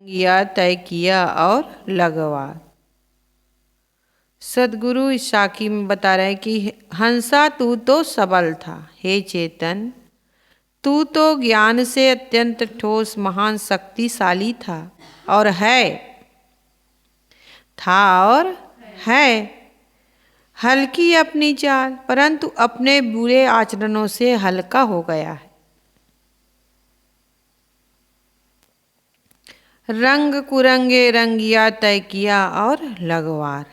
या तय किया और लगवा। सदगुरु इस साखी में बता रहे हैं कि हंसा तू तो सबल था, हे चेतन तू तो ज्ञान से अत्यंत ठोस महान शक्तिशाली था और है, था और है। हल्की अपनी चाल परंतु अपने बुरे आचरणों से हल्का हो गया है। रंग कुरंगे रंगिया तय किया और लगवार।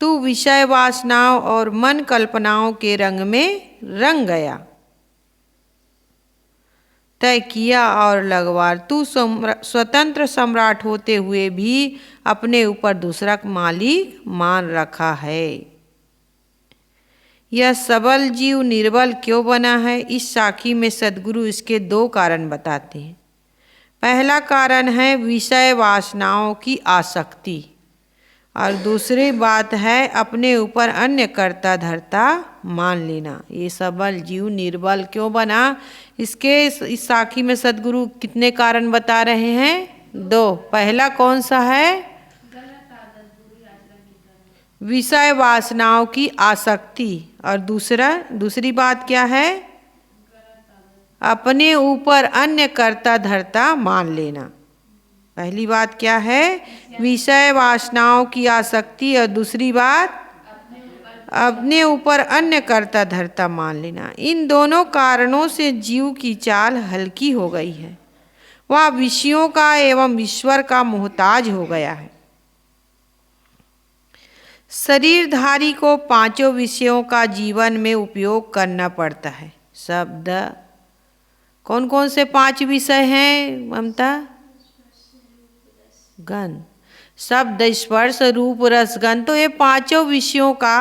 तू विषय वासनाओं और मन कल्पनाओं के रंग में रंग गया। तय किया और लगवार। तू स्वतंत्र सम्राट होते हुए भी अपने ऊपर दूसरा मालिक मान रखा है। यह सबल जीव निर्बल क्यों बना है? इस साखी में सदगुरु इसके दो कारण बताते हैं। पहला कारण है विषय वासनाओं की आसक्ति और दूसरी बात है अपने ऊपर अन्य कर्ता धर्ता मान लेना। ये सबल जीव निर्बल क्यों बना, इसके इस साखी में सदगुरु कितने कारण बता रहे हैं? दो। पहला कौन सा है? विषय वासनाओं की आसक्ति और दूसरी बात क्या है? अपने ऊपर अन्य कर्ता धर्ता मान लेना। पहली बात क्या है? विषय वासनाओं की आसक्ति और दूसरी बात अपने ऊपर अन्य कर्ता धर्ता मान लेना। इन दोनों कारणों से जीव की चाल हल्की हो गई है। वह विषयों का एवं ईश्वर का मोहताज हो गया है। शरीरधारी को पांचों विषयों का जीवन में उपयोग करना पड़ता है। शब्द कौन कौन से 5 विषय हैं ममता? गंध, शब्द, स्पर्श, रूप, रस, गंध। तो ये पांचों विषयों का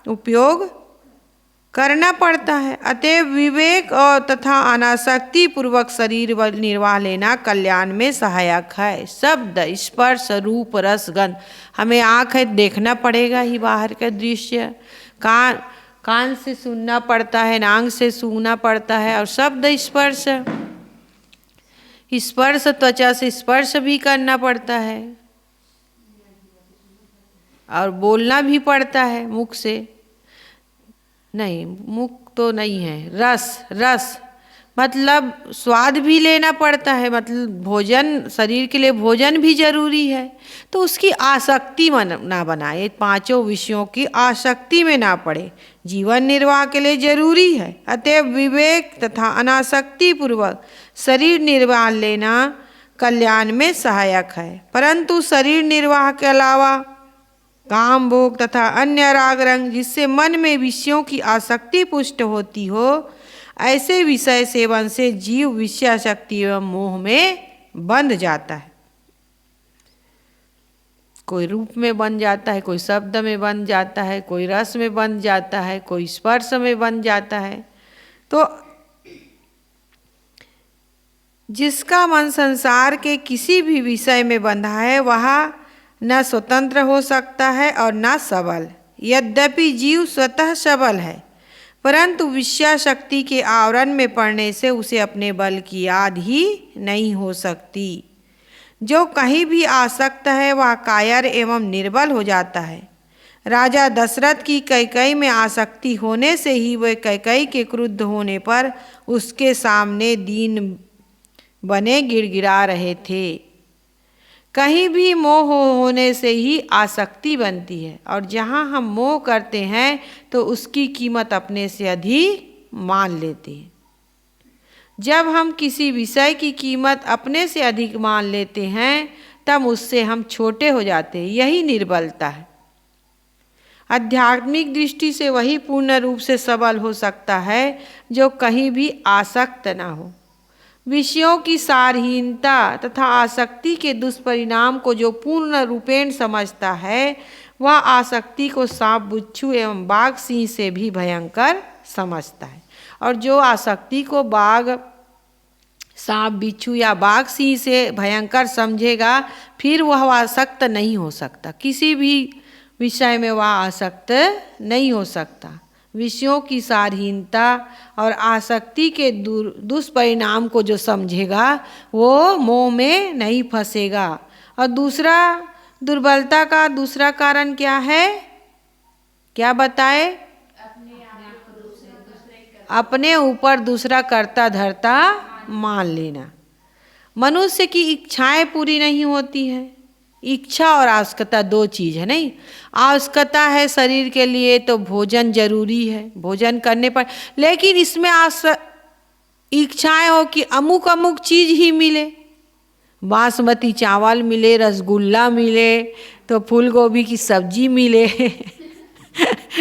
उपयोग करना पड़ता है। अतएव विवेक और तथा अनासक्ति पूर्वक शरीर निर्वाह लेना कल्याण में सहायक है। शब्द, स्पर्श, रूप, रस, गंध। हमें आँख है देखना पड़ेगा ही बाहर का दृश्य, कान से सुनना पड़ता है, नाक से सूंघना पड़ता है और शब्द स्पर्श त्वचा से स्पर्श भी करना पड़ता है और बोलना भी पड़ता है मुख से। नहीं, मुख तो नहीं है। रस मतलब स्वाद भी लेना पड़ता है, मतलब भोजन, शरीर के लिए भोजन भी जरूरी है। तो उसकी आसक्ति ना बनाए, पांचों विषयों की आसक्ति में ना पड़े, जीवन निर्वाह के लिए जरूरी है। अतएव विवेक तथा अनासक्ति पूर्वक शरीर निर्वाह लेना कल्याण में सहायक है। परंतु शरीर निर्वाह के अलावा काम भोग तथा अन्य राग रंग जिससे मन में विषयों की आसक्ति पुष्ट होती हो, ऐसे विषय सेवन से जीव विषयासक्ति एवं मोह में बंध जाता है। कोई रूप में बन जाता है, कोई शब्द में बन जाता है, कोई रस में बन जाता है, कोई स्पर्श में बन जाता है। तो जिसका मन संसार के किसी भी विषय में बंधा है वह न स्वतंत्र हो सकता है और न सबल। यद्यपि जीव स्वतः सबल है परंतु विषयाशक्ति के आवरण में पड़ने से उसे अपने बल की याद ही नहीं हो सकती। जो कहीं भी आसक्त है वह कायर एवं निर्बल हो जाता है। राजा दशरथ की कैकेयी में आसक्ति होने से ही वे कैकेयी के क्रुद्ध होने पर उसके सामने दीन बने गिड़गिड़ा रहे थे। कहीं भी मोह होने से ही आसक्ति बनती है और जहाँ हम मोह करते हैं तो उसकी कीमत अपने से अधिक मान लेते हैं। जब हम किसी विषय की कीमत अपने से अधिक मान लेते हैं तब उससे हम छोटे हो जाते हैं। यही निर्बलता है। आध्यात्मिक दृष्टि से वही पूर्ण रूप से सबल हो सकता है जो कहीं भी आसक्त ना हो। विषयों की सारहीनता तथा आसक्ति के दुष्परिणाम को जो पूर्ण रूपेण समझता है वह आसक्ति को सांप बिच्छू एवं बाघ सिंह से भी भयंकर समझता है। और जो आसक्ति को सांप बिच्छू या बाघ सिंह से भयंकर समझेगा फिर वह आसक्त नहीं हो सकता। किसी भी विषय में वह आसक्त नहीं हो सकता। विषयों की सारहीनता और आसक्ति के दुष्परिणाम को जो समझेगा वो मोह में नहीं फंसेगा। और दूसरा दुर्बलता का दूसरा कारण क्या है, क्या बताए? अपने ऊपर दूसरा कर्ता धर्ता मान लेना। मनुष्य की इच्छाएं पूरी नहीं होती है। इच्छा और आवश्यकता दो चीज है, नहीं? आवश्यकता है शरीर के लिए तो भोजन जरूरी है, भोजन करने पर, लेकिन इसमें इच्छाएं हो कि अमुक अमुक चीज ही मिले, बासमती चावल मिले, रसगुल्ला मिले, तो फूल गोभी की सब्जी मिले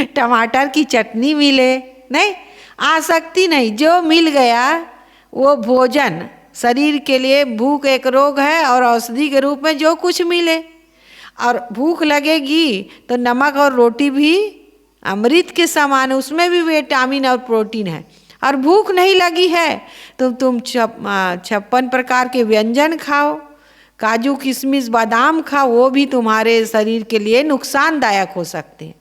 टमाटर की चटनी मिले, नहीं, आसक्ति नहीं, जो मिल गया वो भोजन। शरीर के लिए भूख एक रोग है और औषधि के रूप में जो कुछ मिले। और भूख लगेगी तो नमक और रोटी भी अमृत के समान, उसमें भी विटामिन और प्रोटीन है। और भूख नहीं लगी है तो तुम 56 प्रकार के व्यंजन खाओ, काजू किशमिश बादाम खाओ, वो भी तुम्हारे शरीर के लिए नुकसानदायक हो सकते हैं।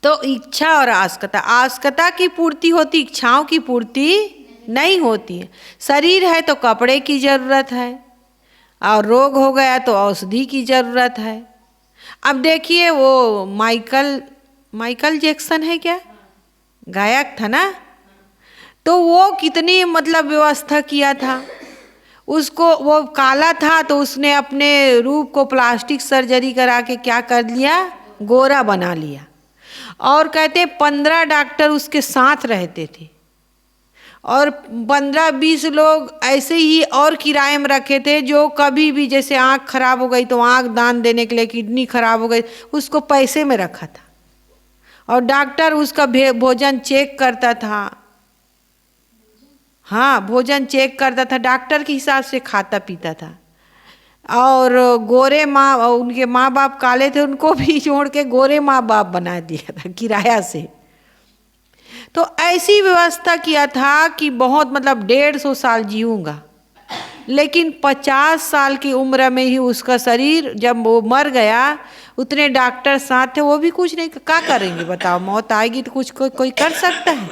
तो इच्छा और आवश्यकता, आवश्यकता की पूर्ति होती, इच्छाओं की पूर्ति नहीं होती है। शरीर है तो कपड़े की ज़रूरत है, और रोग हो गया तो औषधि की ज़रूरत है। अब देखिए वो माइकल जैक्सन है क्या, गायक था ना, तो वो कितनी मतलब व्यवस्था किया था। उसको वो काला था तो उसने अपने रूप को प्लास्टिक सर्जरी करा के क्या कर लिया, गोरा बना लिया। और कहते 15 डॉक्टर उसके साथ रहते थे, और 15-20 लोग ऐसे ही और किराए में रखे थे, जो कभी भी जैसे आँख खराब हो गई तो आँख दान देने के लिए, किडनी खराब हो गई उसको पैसे में रखा था। और डॉक्टर उसका भोजन चेक करता था, हाँ भोजन चेक करता था, डॉक्टर के हिसाब से खाता पीता था। और गोरे उनके माँ बाप काले थे, उनको भी छोड़ के गोरे माँ बाप बना दिया था किराया से। तो ऐसी व्यवस्था किया था कि बहुत मतलब 150 साल जीऊँगा, लेकिन 50 साल की उम्र में ही उसका शरीर, जब वो मर गया, उतने डॉक्टर साथ थे, वो भी कुछ नहीं, क्या करेंगे बताओ, मौत आएगी तो कुछ कोई कर सकता है।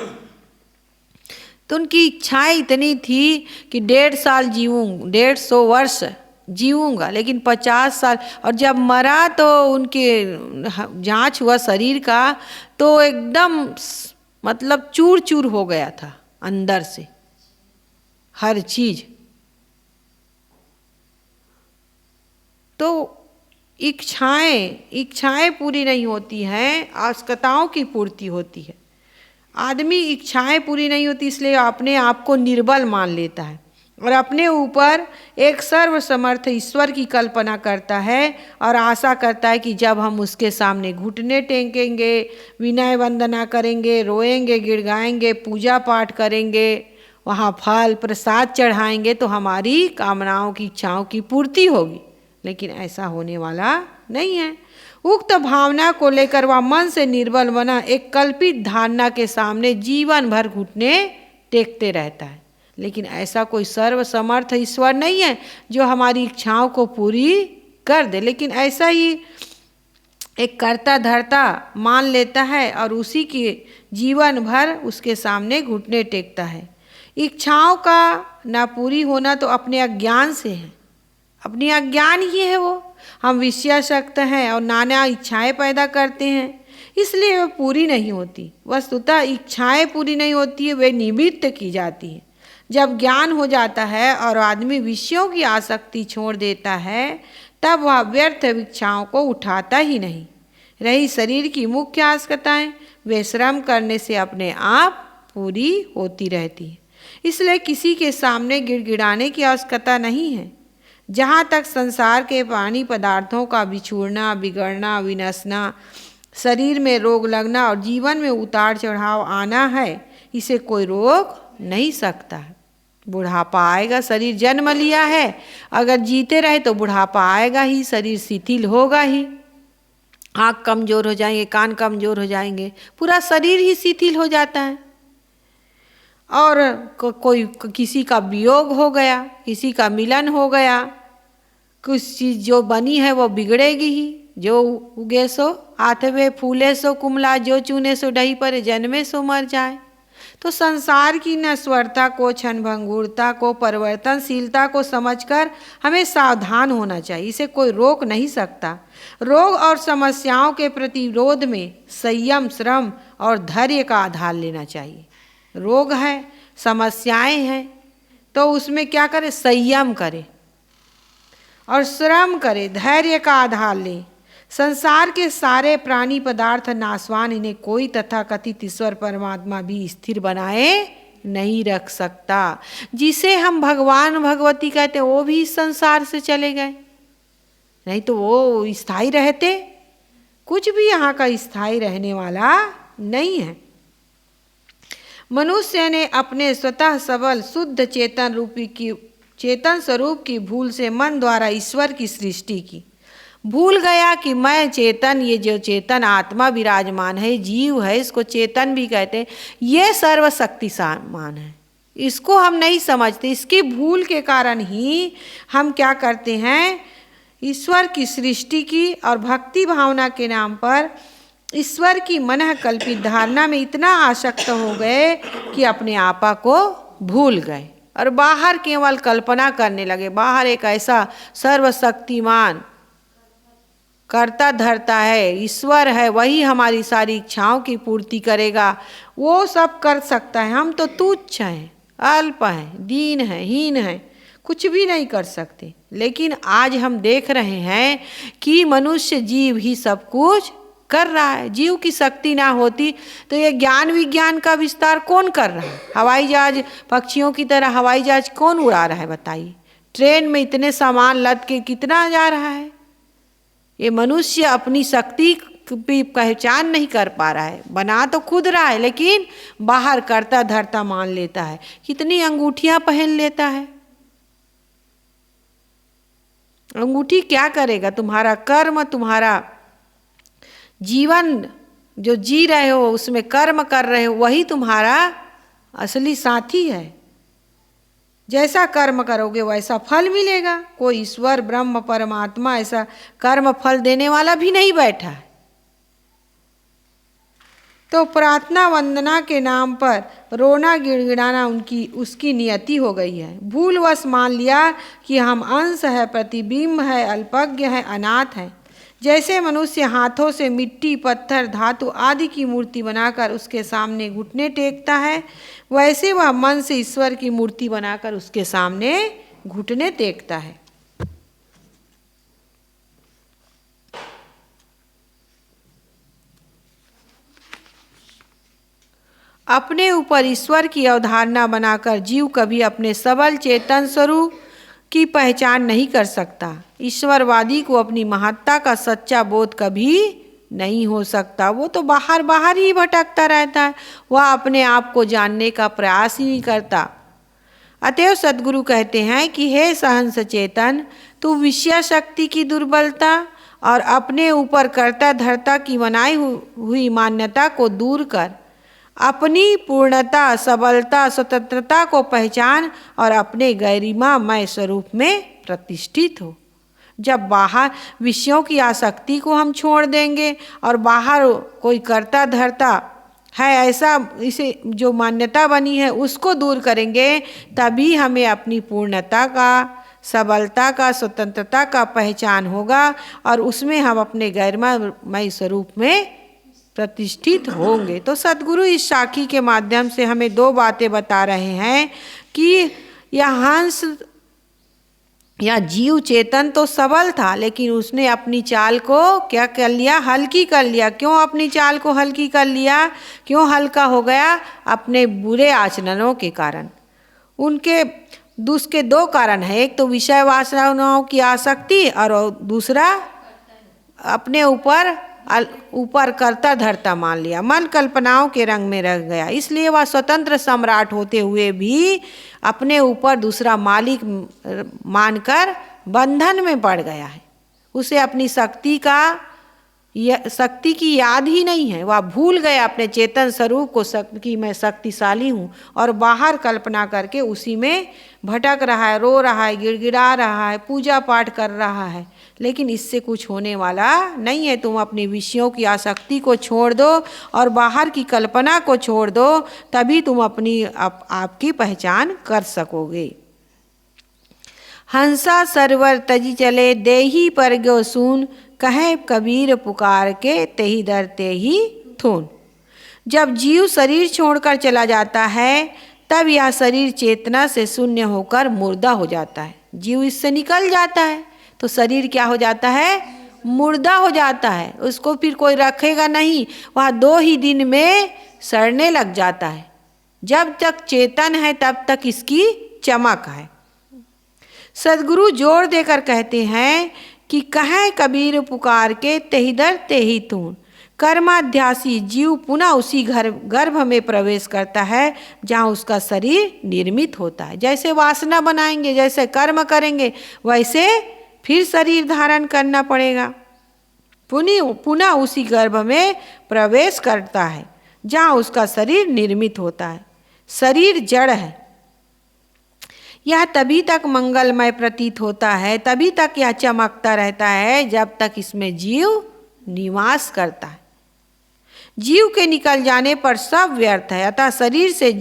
तो उनकी इच्छाएं इतनी थी कि 150 वर्ष जीऊँगा, लेकिन 50 साल। और जब मरा तो उनके जांच हुआ शरीर का, तो एकदम मतलब चूर चूर हो गया था अंदर से हर चीज। तो इच्छाएं पूरी नहीं होती हैं, आवश्यकताओं की पूर्ति होती है। आदमी इच्छाएं पूरी नहीं होती इसलिए अपने आप को निर्बल मान लेता है और अपने ऊपर एक सर्वसमर्थ ईश्वर की कल्पना करता है और आशा करता है कि जब हम उसके सामने घुटने टेकेंगे, विनय वंदना करेंगे, रोएंगे, गिड़गाएंगे, पूजा पाठ करेंगे, वहाँ फल प्रसाद चढ़ाएंगे तो हमारी कामनाओं की इच्छाओं की पूर्ति होगी। लेकिन ऐसा होने वाला नहीं है। उक्त भावना को लेकर वह मन से निर्बल बना एक कल्पित धारणा के सामने जीवन भर घुटने टेकते रहता है। लेकिन ऐसा कोई सर्वसमर्थ ईश्वर नहीं है जो हमारी इच्छाओं को पूरी कर दे, लेकिन ऐसा ही एक कर्ता धर्ता मान लेता है और उसी के जीवन भर उसके सामने घुटने टेकता है। इच्छाओं का ना पूरी होना तो अपने अज्ञान से है, अपनी अज्ञान ही है। वो हम विषयासक्त हैं और नाना इच्छाएं पैदा करते हैं, इसलिए वे पूरी नहीं होती। वस्तुतः इच्छाएं पूरी नहीं होती है, वे निवृत्त की जाती है। जब ज्ञान हो जाता है और आदमी विषयों की आसक्ति छोड़ देता है, तब वह व्यर्थ इच्छाओं को उठाता ही नहीं। रही शरीर की मुख्य आवश्यकताएं, वे श्रम करने से अपने आप पूरी होती रहती है। इसलिए किसी के सामने गिड़गिड़ाने की आवश्यकता नहीं है। जहाँ तक संसार के पानी पदार्थों का बिछुड़ना, बिगड़ना, विनशना, शरीर में रोग लगना और जीवन में उतार चढ़ाव आना है, इसे कोई रोक नहीं सकता है। बुढ़ापा आएगा, शरीर जन्म लिया है, अगर जीते रहे तो बुढ़ापा आएगा ही, शरीर शिथिल होगा ही, आँख कमज़ोर हो जाएंगे, कान कमज़ोर हो जाएंगे, पूरा शरीर ही शिथिल हो जाता है। और कोई किसी का वियोग हो गया, किसी का मिलन हो गया, कुछ चीज़ जो बनी है वो बिगड़ेगी ही। जो उगे सो आठवे, फूले सो कुमला, जो चुने सो ढही पर, जन्मे सो मर जाए। तो संसार की नश्वरता को, क्षणभंगुरता को, परिवर्तनशीलता को समझकर हमें सावधान होना चाहिए। इसे कोई रोक नहीं सकता। रोग और समस्याओं के प्रतिरोध में संयम, श्रम और धैर्य का आधार लेना चाहिए। रोग है, समस्याएं हैं, तो उसमें क्या करें? संयम करें और श्रम करें, धैर्य का आधार लें। संसार के सारे प्राणी पदार्थ नाशवान, इन्हें कोई तथाकथित ईश्वर परमात्मा भी स्थिर बनाए नहीं रख सकता। जिसे हम भगवान भगवती कहते हैं वो भी इस संसार से चले गए, नहीं तो वो स्थायी रहते। कुछ भी यहाँ का स्थायी रहने वाला नहीं है। मनुष्य ने अपने स्वतः सबल शुद्ध चेतन स्वरूप की भूल से मन द्वारा ईश्वर की सृष्टि की। भूल गया कि मैं चेतन, ये जो चेतन आत्मा विराजमान है, जीव है, इसको चेतन भी कहते हैं, ये सर्वशक्तिमान है। इसको हम नहीं समझते। इसकी भूल के कारण ही हम क्या करते हैं? ईश्वर की सृष्टि की और भक्ति भावना के नाम पर ईश्वर की मन कल्पित धारणा में इतना आसक्त हो गए कि अपने आपा को भूल गए और बाहर केवल कल्पना करने लगे। बाहर एक ऐसा सर्वशक्तिमान करता धरता है, ईश्वर है, वही हमारी सारी इच्छाओं की पूर्ति करेगा, वो सब कर सकता है। हम तो तुच्छ हैं, अल्प हैं, दीन हैं, हीन हैं, कुछ भी नहीं कर सकते। लेकिन आज हम देख रहे हैं कि मनुष्य जीव ही सब कुछ कर रहा है। जीव की शक्ति ना होती तो ये ज्ञान विज्ञान का विस्तार कौन कर रहा है? हवाई जहाज, पक्षियों की तरह हवाई जहाज कौन उड़ा रहा है बताइए? ट्रेन में इतने सामान लद के कितना जा रहा है? ये मनुष्य अपनी शक्ति की पहचान नहीं कर पा रहा है। बना तो खुद रहा है लेकिन बाहर करता धरता मान लेता है। कितनी अंगूठियां पहन लेता है। अंगूठी क्या करेगा? तुम्हारा कर्म, तुम्हारा जीवन जो जी रहे हो, उसमें कर्म कर रहे हो, वही तुम्हारा असली साथी है। जैसा कर्म करोगे वैसा फल मिलेगा। कोई ईश्वर ब्रह्म परमात्मा ऐसा कर्म फल देने वाला भी नहीं बैठा है। तो प्रार्थना वंदना के नाम पर रोना गिड़गिड़ाना उसकी नियति हो गई है। भूलवश मान लिया कि हम अंश है, प्रतिबिंब है, अल्पज्ञ है, अनाथ है। जैसे मनुष्य हाथों से मिट्टी, पत्थर, धातु आदि की मूर्ति बनाकर उसके सामने घुटने टेकता है, वैसे वह मन से ईश्वर की मूर्ति बनाकर उसके सामने घुटने टेकता है। अपने ऊपर ईश्वर की अवधारणा बनाकर जीव कभी अपने सबल चेतन स्वरूप की पहचान नहीं कर सकता। ईश्वरवादी को अपनी महत्ता का सच्चा बोध कभी नहीं हो सकता। वो तो बाहर बाहर ही भटकता रहता है, वह अपने आप को जानने का प्रयास ही नहीं करता। अतएव सद्गुरु कहते हैं कि हे सहंस चेतन, तू विषय शक्ति की दुर्बलता और अपने ऊपर कर्ता धर्ता की बनाई हुई मान्यता को दूर कर अपनी पूर्णता, सबलता, स्वतंत्रता को पहचान और अपने गरिमामय स्वरूप में प्रतिष्ठित हो। जब बाहर विषयों की आसक्ति को हम छोड़ देंगे और बाहर कोई कर्ता धर्ता है ऐसा इसे जो मान्यता बनी है उसको दूर करेंगे, तभी हमें अपनी पूर्णता का, सबलता का, स्वतंत्रता का पहचान होगा और उसमें हम अपने गरिमामय स्वरूप में प्रतिष्ठित होंगे। तो सद्गुरु इस साखी के माध्यम से हमें दो बातें बता रहे हैं कि यह हंस या जीव चेतन तो सबल था, लेकिन उसने अपनी चाल को क्या कर लिया? हल्की कर लिया। क्यों अपनी चाल को हल्की कर लिया? क्यों हल्का हो गया? अपने बुरे आचरणों के कारण। उनके उसके दो कारण हैं, एक तो विषय वासनाओं की आसक्ति और दूसरा अपने ऊपर करता धरता मान लिया, मन कल्पनाओं के रंग में रह गया। इसलिए वह स्वतंत्र सम्राट होते हुए भी अपने ऊपर दूसरा मालिक मानकर बंधन में पड़ गया है। उसे अपनी शक्ति का शक्ति की याद ही नहीं है। वह भूल गया अपने चेतन स्वरूप को, कि मैं शक्तिशाली हूँ, और बाहर कल्पना करके उसी में भटक रहा है, रो रहा है, गिड़गिड़ा रहा है, पूजा पाठ कर रहा है। लेकिन इससे कुछ होने वाला नहीं है। तुम अपने विषयों की आसक्ति को छोड़ दो और बाहर की कल्पना को छोड़ दो, तभी तुम अपनी आपकी पहचान कर सकोगे। हंसा सरवर तजी चले, देही पर गयो सून, कहे कबीर पुकार के, तेही दर तेही थून। जब जीव शरीर छोड़कर चला जाता है, तब यह शरीर चेतना से शून्य होकर मुर्दा हो जाता है। जीव इससे निकल जाता है तो शरीर क्या हो जाता है? मुर्दा हो जाता है। उसको फिर कोई रखेगा नहीं, वह 2 ही दिन में सड़ने लग जाता है। जब तक चेतन है तब तक इसकी चमक है। सदगुरु जोर देकर कहते हैं कि कहे कबीर पुकार के, तेही दर तेही तून। कर्माध्यासी जीव पुनः उसी गर्भ में प्रवेश करता है जहाँ उसका शरीर निर्मित होता है। जैसे वासना बनाएंगे, जैसे कर्म करेंगे, वैसे फिर शरीर धारण करना पड़ेगा। पुनः उसी गर्भ में प्रवेश करता है जहाँ उसका शरीर निर्मित होता है। शरीर जड़ है। यह तभी तक मंगलमय प्रतीत होता है, तभी तक यह चमकता रहता है जब तक इसमें जीव निवास करता है। जीव के निकल जाने पर सब व्यर्थ है। अतः शरीर से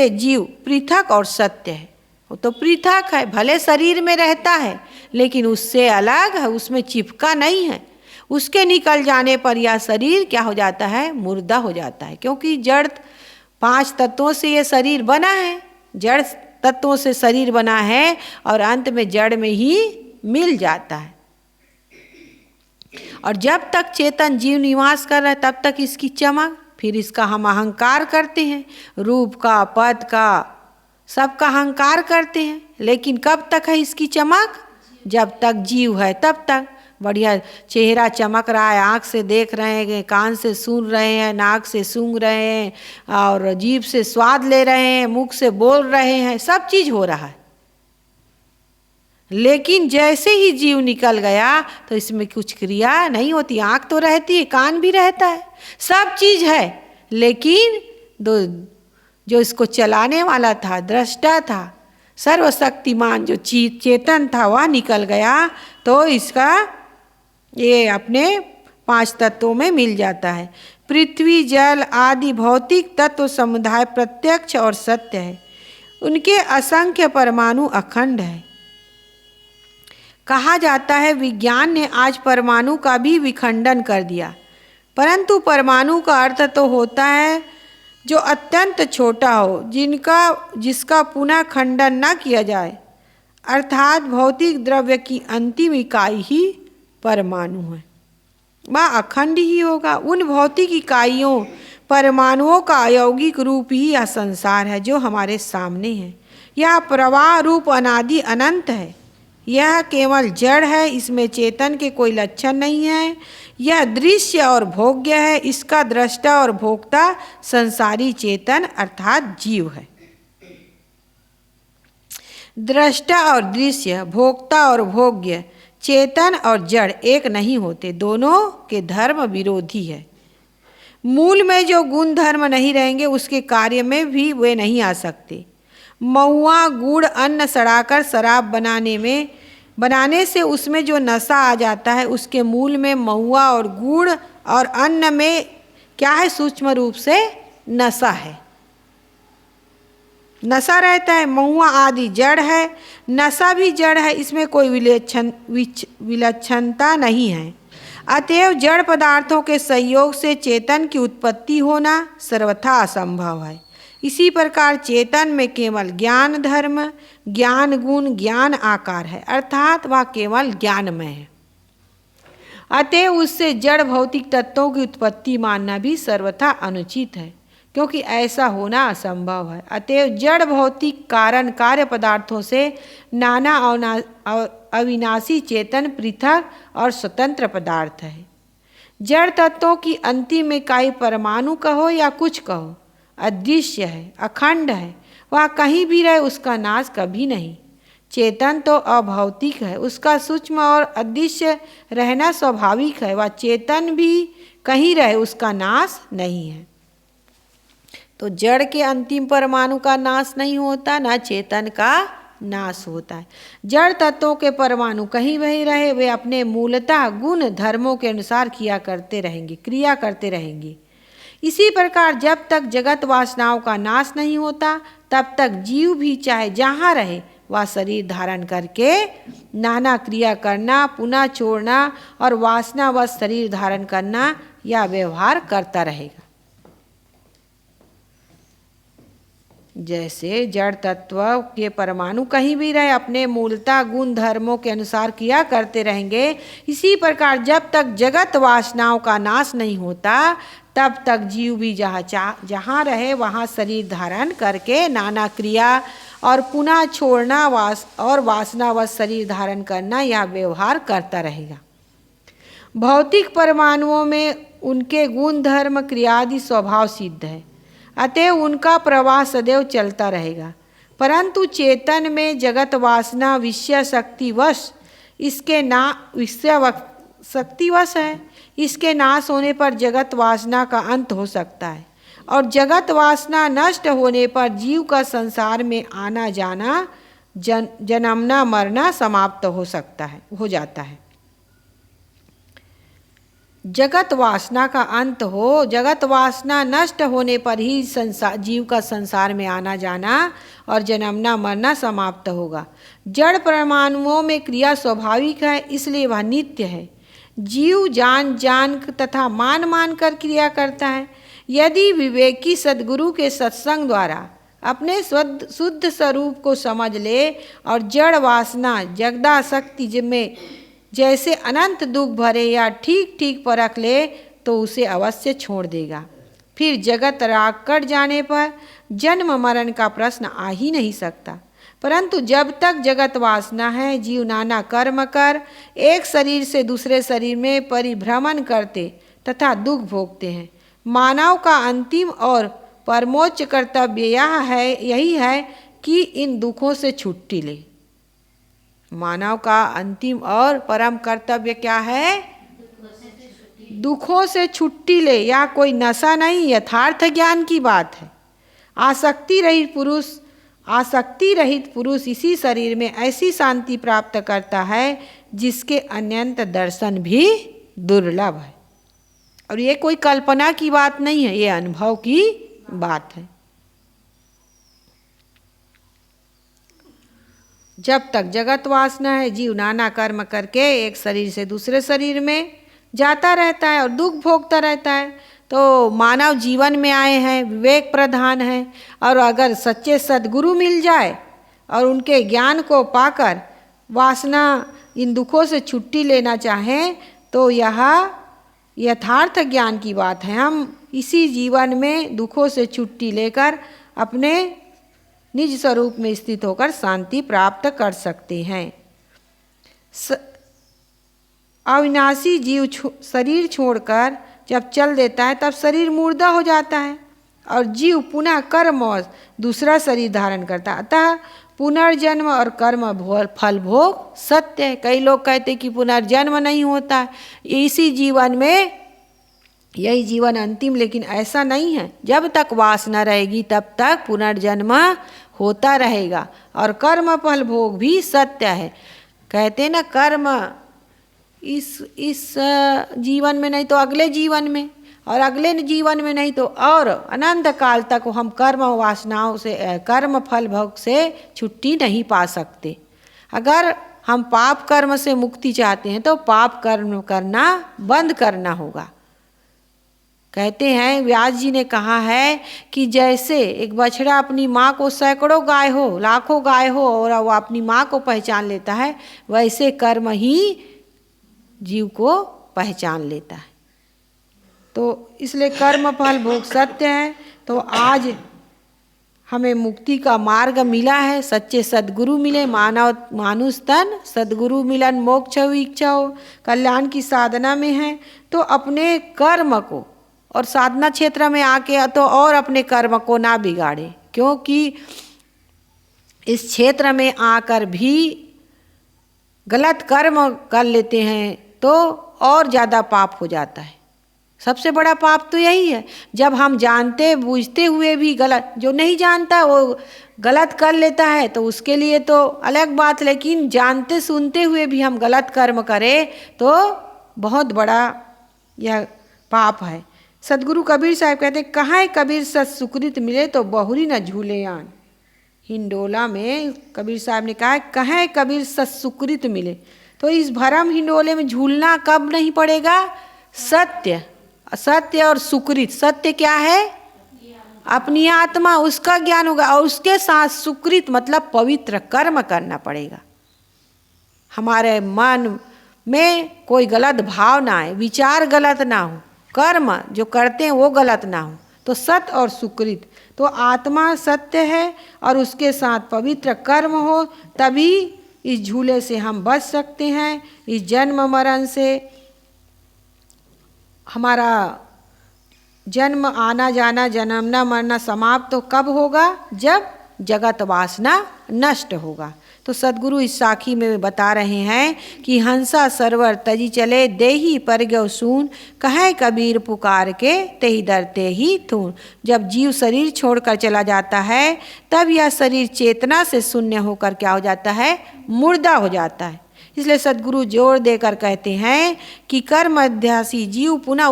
जीव पृथक और सत्य है। वो तो पृथक है, भले शरीर में रहता है लेकिन उससे अलग है, उसमें चिपका नहीं है। उसके निकल जाने पर यह शरीर क्या हो जाता है? मुर्दा हो जाता है। क्योंकि जड़ 5 तत्वों से ये शरीर बना है, जड़ तत्वों से शरीर बना है और अंत में जड़ में ही मिल जाता है। और जब तक चेतन जीव निवास कर रहा है तब तक इसकी चमक, फिर इसका हम अहंकार करते हैं, रूप का, पद का, सबका अहंकार करते हैं। लेकिन कब तक है इसकी चमक? जब तक जीव है तब तक। बढ़िया चेहरा चमक रहा है, आँख से देख रहे हैं, कान से सुन रहे हैं, नाक से सूंघ रहे हैं और जीभ से स्वाद ले रहे हैं, मुख से बोल रहे हैं, सब चीज़ हो रहा है। लेकिन जैसे ही जीव निकल गया तो इसमें कुछ क्रिया नहीं होती। आँख तो रहती है, कान भी रहता है, सब चीज़ है, लेकिन जो इसको चलाने वाला था, दृष्टा था, सर्वशक्तिमान जो चेतन था, वह निकल गया तो इसका ये अपने 5 तत्वों में मिल जाता है। पृथ्वी, जल आदि भौतिक तत्व समुदाय प्रत्यक्ष और सत्य है। उनके असंख्य परमाणु अखंड है। कहा जाता है विज्ञान ने आज परमाणु का भी विखंडन कर दिया, परंतु परमाणु का अर्थ तो होता है जो अत्यंत छोटा हो, जिसका पुनः खंडन न किया जाए। अर्थात भौतिक द्रव्य की अंतिम इकाई ही परमाणु है, वह अखंड ही होगा। उन भौतिक इकाइयों परमाणुओं का अयौगिक रूप ही यह संसार है जो हमारे सामने है। यह प्रवाह रूप अनादि अनंत है। यह केवल जड़ है, इसमें चेतन के कोई लक्षण नहीं है। यह दृश्य और भोग्य है, इसका दृष्टा और भोक्ता संसारी चेतन अर्थात जीव है। दृष्टा और दृश्य, भोक्ता और भोग्य, चेतन और जड़ एक नहीं होते, दोनों के धर्म विरोधी है। मूल में जो गुण धर्म नहीं रहेंगे उसके कार्य में भी वे नहीं आ सकते। महुआ गुड़ अन्न सड़ाकर शराब बनाने से उसमें जो नशा आ जाता है, उसके मूल में महुआ और गुड़ और अन्न में क्या है? सूक्ष्म रूप से नशा है, नशा रहता है। महुआ आदि जड़ है, नशा भी जड़ है, इसमें कोई विलक्षणता नहीं है। अतएव जड़ पदार्थों के संयोग से चेतन की उत्पत्ति होना सर्वथा असंभव है। इसी प्रकार चेतन में केवल ज्ञान धर्म, ज्ञान गुण, ज्ञान आकार है, अर्थात वह केवल ज्ञानमय है। अतएव उससे जड़ भौतिक तत्वों की उत्पत्ति मानना भी सर्वथा अनुचित है, क्योंकि ऐसा होना असंभव है। अतएव जड़ भौतिक कारण कार्य पदार्थों से नाना अविनाशी चेतन पृथक और स्वतंत्र पदार्थ है। जड़ तत्वों की अंतिम इकाई परमाणु कहो या कुछ कहो, अदृश्य है, अखंड है, वह कहीं भी रहे उसका नाश कभी नहीं। चेतन तो अभौतिक है, उसका सूक्ष्म और अदृश्य रहना स्वाभाविक है। वह चेतन भी कहीं रहे, उसका नाश नहीं है। तो जड़ के अंतिम परमाणु का नाश नहीं होता, ना चेतन का नाश होता है। जड़ तत्वों के परमाणु कहीं वहीं रहे, वे अपने मूलतः गुण धर्मों के अनुसार क्रिया करते रहेंगे। इसी प्रकार जब तक जगत वासनाओं का नाश नहीं होता, तब तक जीव भी चाहे जहाँ रहे वह शरीर धारण करके नाना क्रिया करना, पुनः छोड़ना और वासनावश शरीर धारण करना या व्यवहार करता रहेगा। जैसे जड़ तत्व के परमाणु कहीं भी रहे, अपने मूलतः गुण धर्मों के अनुसार क्रिया करते रहेंगे, इसी प्रकार जब तक जगत वासनाओं का नाश नहीं होता, तब तक जीव भी जहाँ रहे वहाँ शरीर धारण करके नाना क्रिया और पुनः छोड़ना और वासनावश शरीर धारण करना या व्यवहार करता रहेगा। भौतिक परमाणुओं में उनके गुण धर्म क्रियादि स्वभाव सिद्ध है, अतः उनका प्रवाह सदैव चलता रहेगा। परंतु चेतन में जगत वासना विषय शक्तिवश है। इसके नाश होने पर जगत वासना का अंत हो सकता है, और जगत वासना नष्ट होने पर जीव का संसार में आना जाना, जन्मना मरना समाप्त हो जाता है। जगत वासना का अंत हो, जगत वासना नष्ट होने पर ही जीव का संसार में आना जाना और जन्मना मरना समाप्त होगा। जड़ परमाणुओं में क्रिया स्वाभाविक है, इसलिए वह नित्य है। जीव जान तथा मान कर क्रिया करता है। यदि विवेकी सद्गुरु के सत्संग द्वारा अपने शुद्ध स्वरूप को समझ ले और जड़ वासना जगदासक्ति में जैसे अनंत दुख भरे या ठीक परख ले, तो उसे अवश्य छोड़ देगा। फिर जगत राग कट जाने पर जन्म मरण का प्रश्न आ ही नहीं सकता। परंतु जब तक जगत वासना है, जीव नाना कर्म कर एक शरीर से दूसरे शरीर में परिभ्रमण करते तथा दुख भोगते हैं। मानव का अंतिम और परमोच्च कर्तव्य यही है कि इन दुखों से छुट्टी ले। मानव का अंतिम और परम कर्तव्य क्या है? दुखों से छुट्टी ले। यह कोई नशा नहीं, यथार्थ ज्ञान की बात है। आसक्ति रहित पुरुष इसी शरीर में ऐसी शांति प्राप्त करता है जिसके अनंत दर्शन भी दुर्लभ है। और ये कोई कल्पना की बात नहीं है, ये अनुभव की बात है। जब तक जगत वासना है, जीव नाना कर्म करके एक शरीर से दूसरे शरीर में जाता रहता है और दुख भोगता रहता है। तो मानव जीवन में आए हैं, विवेक प्रधान है, और अगर सच्चे सद्गुरु मिल जाए और उनके ज्ञान को पाकर वासना इन दुखों से छुट्टी लेना चाहें, तो यह यथार्थ ज्ञान की बात है। हम इसी जीवन में दुखों से छुट्टी लेकर अपने निज स्वरूप में स्थित होकर शांति प्राप्त कर सकते हैं। अविनाशी जीव शरीर छोड़कर जब चल देता है, तब शरीर मुर्दा हो जाता है और जीव पुनः कर्म और दूसरा शरीर धारण करता है। अतः पुनर्जन्म और कर्म फल भोग सत्य है। कई लोग कहते हैं कि पुनर्जन्म नहीं होता है, इसी जीवन में यही जीवन अंतिम, लेकिन ऐसा नहीं है। जब तक वासना रहेगी तब तक पुनर्जन्म होता रहेगा, और कर्म फल भोग भी सत्य है। कहते ना, कर्म इस जीवन में नहीं तो अगले जीवन में, और अगले जीवन में नहीं तो और अनंत काल तक हम कर्म वासनाओं से, कर्म फल भोग से छुट्टी नहीं पा सकते। अगर हम पाप कर्म से मुक्ति चाहते हैं तो पाप कर्म करना बंद करना होगा। कहते हैं, व्यास जी ने कहा है कि जैसे एक बछड़ा अपनी माँ को सैकड़ों गाय हो, लाखों गाय हो, और वो अपनी माँ को पहचान लेता है, वैसे कर्म ही जीव को पहचान लेता है। तो इसलिए कर्म फल भोग सत्य है। तो आज हमें मुक्ति का मार्ग मिला है, सच्चे सद्गुरु मिले, मानुष तन सद्गुरु मिलन मोक्ष इच्छा हो, कल्याण की साधना में है। तो अपने कर्म को और साधना क्षेत्र में आके तो और अपने कर्म को ना बिगाड़े, क्योंकि इस क्षेत्र में आकर भी गलत कर्म कर लेते हैं तो और ज़्यादा पाप हो जाता है। सबसे बड़ा पाप तो यही है, जब हम जानते बूझते हुए भी गलत, जो नहीं जानता वो गलत कर लेता है तो उसके लिए तो अलग बात, लेकिन जानते सुनते हुए भी हम गलत कर्म करें तो बहुत बड़ा यह पाप है। सदगुरु कबीर साहब कहते हैं, कहाँ कबीर सत सुकृत मिले तो बहुरी न झूले आन। हिंडोला में कबीर साहब ने कहा, कहाँ कबीर सत सुकृत मिले, तो इस भरम हिंडोले में झूलना कब नहीं पड़ेगा? सत्य, सत्य और सुकृत। सत्य क्या है? अपनी आत्मा, उसका ज्ञान होगा, और उसके साथ सुकृत मतलब पवित्र कर्म करना पड़ेगा। हमारे मन में कोई गलत भाव ना आए, विचार गलत ना हो, कर्म जो करते हैं वो गलत ना हो। तो सत्य और सुकृत, तो आत्मा सत्य है और उसके साथ पवित्र कर्म हो, तभी इस झूले से हम बच सकते हैं। इस जन्म मरण से हमारा जन्म आना जाना, जन्मना मरना समाप्त तो कब होगा? जब जगत वासना नष्ट होगा। तो सदगुरु इस साखी में बता रहे हैं कि हंसा सरवर तजी चले, देही परगव सून, कहे कबीर पुकार के तेही डरते ही थून। जब जीव शरीर छोड़कर चला जाता है तब यह शरीर चेतना से शून्य होकर क्या हो जाता है? मुर्दा हो जाता है। इसलिए सदगुरु जोर देकर कहते हैं कि कर्म अध्यासी जीव पुनः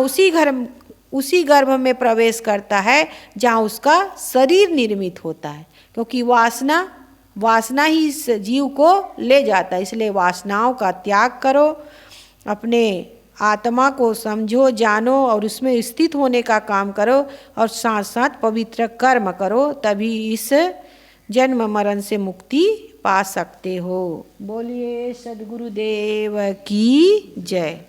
उसी गर्भ में प्रवेश करता है जहाँ उसका शरीर निर्मित होता है, क्योंकि वासना ही इस जीव को ले जाता है। इसलिए वासनाओं का त्याग करो, अपने आत्मा को समझो, जानो और उसमें स्थित होने का काम करो, और साथ साथ पवित्र कर्म करो, तभी इस जन्म मरण से मुक्ति पा सकते हो। बोलिए सद्गुरुदेव की जय।